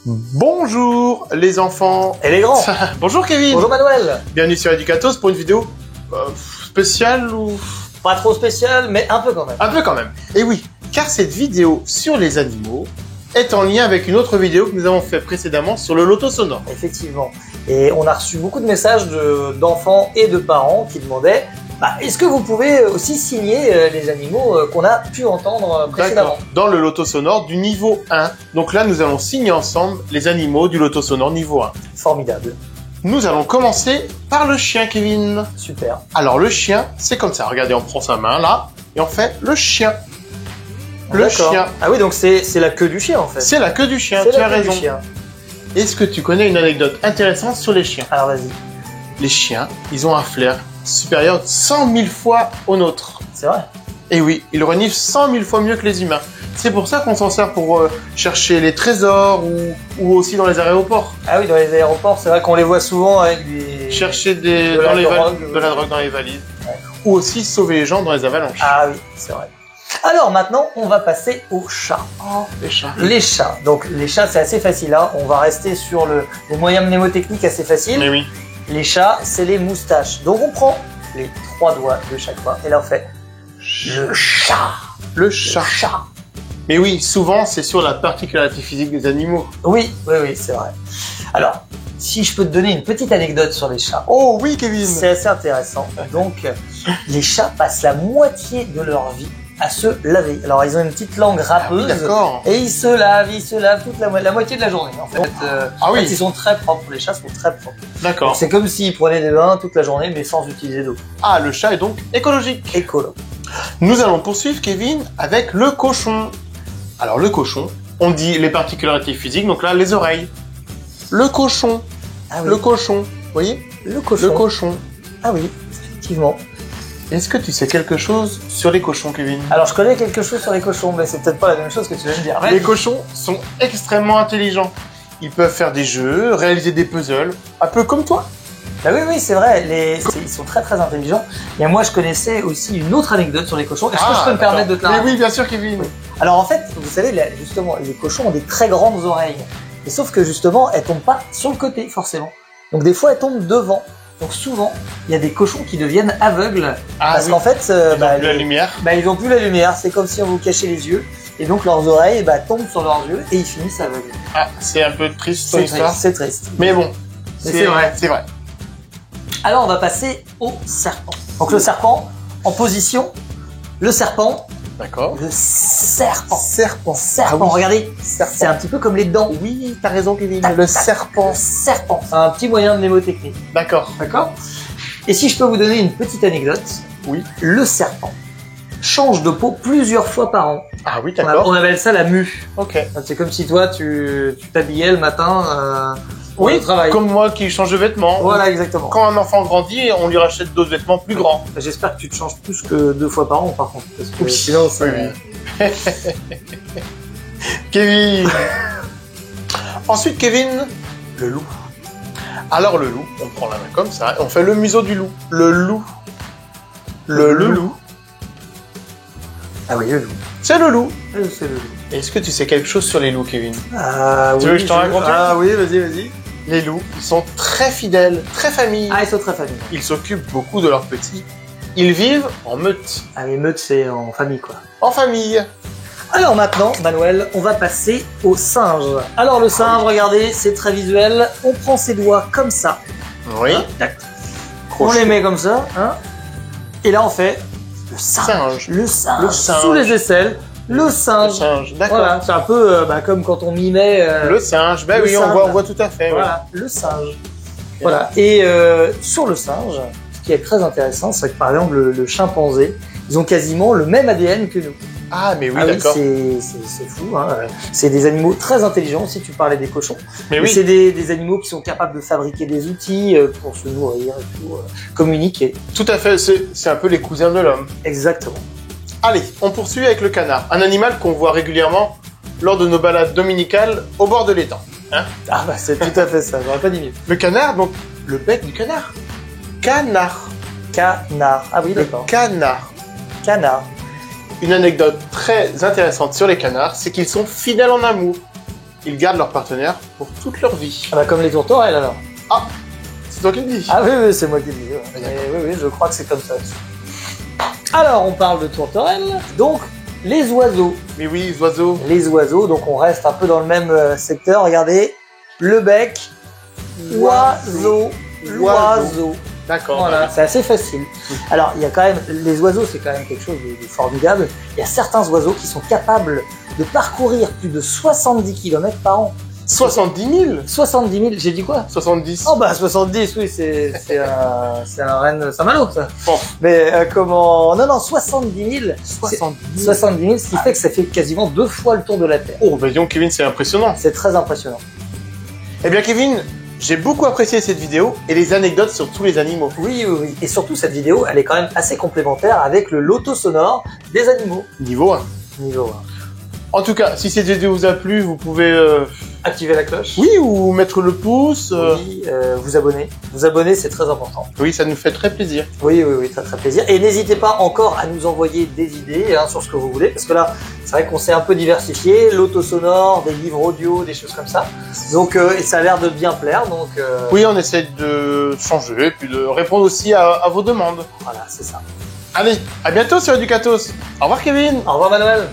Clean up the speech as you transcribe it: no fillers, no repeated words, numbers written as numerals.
Bonjour les enfants et les grands. Bonjour Kevin. Bonjour Manuel. Bienvenue sur Educatos pour une vidéo spéciale ou... Pas trop spéciale, mais un peu quand même. Un peu quand même. Et oui, car cette vidéo sur les animaux est en lien avec une autre vidéo que nous avons fait précédemment sur le loto sonore. Effectivement. Et on a reçu beaucoup de messages d'enfants et de parents qui demandaient est-ce que vous pouvez aussi signer les animaux qu'on a pu entendre précédemment? Dans le loto sonore du niveau 1. Donc là, nous allons signer ensemble les animaux du loto sonore niveau 1. Formidable. Nous allons commencer par le chien, Kevin. Super. Alors le chien, c'est comme ça. Regardez, on prend sa main là et on fait le chien. Le chien. Ah oui, donc c'est la queue du chien en fait. C'est la queue du chien, tu as raison. Est-ce que tu connais une anecdote intéressante sur les chiens? Alors vas-y. Les chiens, ils ont un flair supérieur 100 000 fois au nôtre. C'est vrai. Et oui, ils reniflent 100 000 fois mieux que les humains. C'est pour ça qu'on s'en sert pour chercher les trésors ou aussi dans les aéroports. Ah oui, dans les aéroports, c'est vrai qu'on les voit souvent avec des... Chercher de la drogue dans les valises. Ouais. Ou aussi sauver les gens dans les avalanches. Ah oui, c'est vrai. Alors maintenant, on va passer aux chats. Oh, les chats. Les chats. Donc les chats, c'est assez facile. Hein. On va rester sur les moyens mnémotechniques assez faciles. Mais oui. Les chats, c'est les moustaches. Donc on prend les 3 doigts de chaque fois et là on fait le chat. Le chat. Mais oui, souvent c'est sur la particularité physique des animaux. Oui, c'est vrai. Alors, si je peux te donner une petite anecdote sur les chats. Oh oui, Kevin. C'est assez intéressant. Donc, les chats passent la moitié de leur vie à se laver. Alors, ils ont une petite langue râpeuse. D'accord. Et ils se lavent toute la moitié de la journée. En fait, en fait, ils sont très propres. Les chats sont très propres. D'accord. C'est comme s'ils prenaient des bains toute la journée, mais sans utiliser d'eau. Ah, le chat est donc écologique. Écolo. Nous allons poursuivre, Kevin, avec le cochon. Alors, le cochon, on dit les particularités physiques, donc là, les oreilles. Le cochon. Ah oui. Le cochon. Vous voyez? Le cochon. Le cochon. Ah oui, effectivement. Est-ce que tu sais quelque chose sur les cochons, Kevin? Alors, je connais quelque chose sur les cochons, mais c'est peut-être pas la même chose que tu viens de dire. Les cochons sont extrêmement intelligents. Ils peuvent faire des jeux, réaliser des puzzles, un peu comme toi. Bah oui, c'est vrai. Ils sont très très intelligents. Et moi, je connaissais aussi une autre anecdote sur les cochons. Est-ce que je peux me permettre de te la raconter? Mais oui, bien sûr, Kevin. Oui. Alors en fait, vous savez, justement, les cochons ont des très grandes oreilles. Et sauf que justement, elles tombent pas sur le côté, forcément. Donc des fois, elles tombent devant. Donc souvent, il y a des cochons qui deviennent aveugles. Parce qu'en fait, ils n'ont plus la lumière. Ils n'ont plus la lumière. C'est comme si on vous cachait les yeux. Et donc leurs oreilles tombent sur leurs yeux et ils finissent aveugles. Ah, c'est un peu triste ton histoire. C'est triste. Mais bon, c'est vrai. C'est vrai. Alors on va passer au serpent. Donc le serpent, en position, le serpent. D'accord. Le serpent. Serpent. Ah oui. Regardez, c'est un petit peu comme les dents. Oui, t'as raison, Kevin. Le serpent. Serpent. C'est un petit moyen mnémotechnique. D'accord. Et si je peux vous donner une petite anecdote. Oui. Le serpent change de peau plusieurs fois par an. Ah oui, d'accord. On appelle ça la mue. Ok. C'est comme si toi, tu t'habillais le matin oui, au travail. Comme moi qui change de vêtements. Voilà, exactement. Quand un enfant grandit, on lui rachète d'autres vêtements plus grands. J'espère que tu te changes plus que 2 fois par an, par contre. Parce que sinon, c'est... Kevin. Ensuite, Kevin, le loup. Alors le loup, on prend la main comme ça, et on fait le museau du loup. Le loup. Le loup. Ah oui, le loup. C'est le loup. C'est le loup. Est-ce que tu sais quelque chose sur les loups, Kevin? Tu veux que je t'en raconte? Ah oui, vas-y. Les loups, ils sont très fidèles, très familles. Ah, ils sont très familles. Ils s'occupent beaucoup de leurs petits. Ils vivent en meute. Ah, les meutes, c'est en famille, quoi. En famille. Alors maintenant, Manuel, on va passer au singe. Alors le singe, regardez, c'est très visuel. On prend ses doigts comme ça. Oui. On les met comme ça. Et là, on fait le singe. Le singe. Sous les aisselles. Le singe. Le singe, d'accord. Voilà, c'est un peu comme quand on mimait... le singe, oui, on voit tout à fait. Voilà, le singe. Voilà, et sur le singe, ce qui est très intéressant, c'est que par exemple, le chimpanzé, ils ont quasiment le même ADN que nous. Ah, mais oui, d'accord. C'est fou, hein. C'est des animaux très intelligents, si tu parlais des cochons. Mais oui. C'est des animaux qui sont capables de fabriquer des outils pour se nourrir et tout, communiquer. Tout à fait, c'est un peu les cousins de l'homme. Exactement. Allez, on poursuit avec le canard, un animal qu'on voit régulièrement lors de nos balades dominicales au bord de l'étang. Ah bah c'est tout à fait ça, j'aurais pas dit mieux. Le canard, donc le bec du canard. Canard. Canard, ah oui d'accord. Canard. Canard. Une anecdote très intéressante sur les canards, c'est qu'ils sont fidèles en amour. ils gardent leur partenaire pour toute leur vie. Ah bah comme les tourterelles alors. Ah, c'est toi qui le dis. Ah oui, oui, c'est moi qui le dis. Ouais. Ah, Mais oui, oui, je crois que c'est comme ça. Alors, on parle de tourterelles. Donc, les oiseaux. Mais oui, les oiseaux. Les oiseaux, donc on reste un peu dans le même secteur. Regardez, le bec, oiseau, l'oiseau. D'accord. Voilà, c'est assez facile. Alors, il y a quand même, les oiseaux, c'est quand même quelque chose de formidable. Il y a certains oiseaux qui sont capables de parcourir plus de 70 km par an. 70 000 70 000, j'ai dit quoi? 70. Oh bah 70, oui, c'est un reine Saint-Malo, ça. Bon. Mais comment... Non, non, 70 000. 70 000. 70 000, ce qui fait que ça fait quasiment 2 fois le tour de la Terre. Oh, bah disons, Kevin, c'est impressionnant. C'est très impressionnant. Eh bien, Kevin, j'ai beaucoup apprécié cette vidéo et les anecdotes sur tous les animaux. Oui, oui, oui. Et surtout, cette vidéo, elle est quand même assez complémentaire avec le loto sonore des animaux. Niveau 1. Niveau 1. En tout cas, si cette vidéo vous a plu, vous pouvez... Activer la cloche. Oui, ou mettre le pouce. Oui, vous abonner. Vous abonner, c'est très important. Oui, ça nous fait très plaisir. Oui, oui, oui, très très plaisir. Et n'hésitez pas encore à nous envoyer des idées sur ce que vous voulez, parce que là, c'est vrai qu'on s'est un peu diversifié, l'auto sonore, des livres audio, des choses comme ça. Donc, et ça a l'air de bien plaire, donc... Oui, on essaie de changer, puis de répondre aussi à vos demandes. Voilà, c'est ça. Allez, à bientôt sur Educatos. Au revoir, Kevin. Au revoir, Manuel.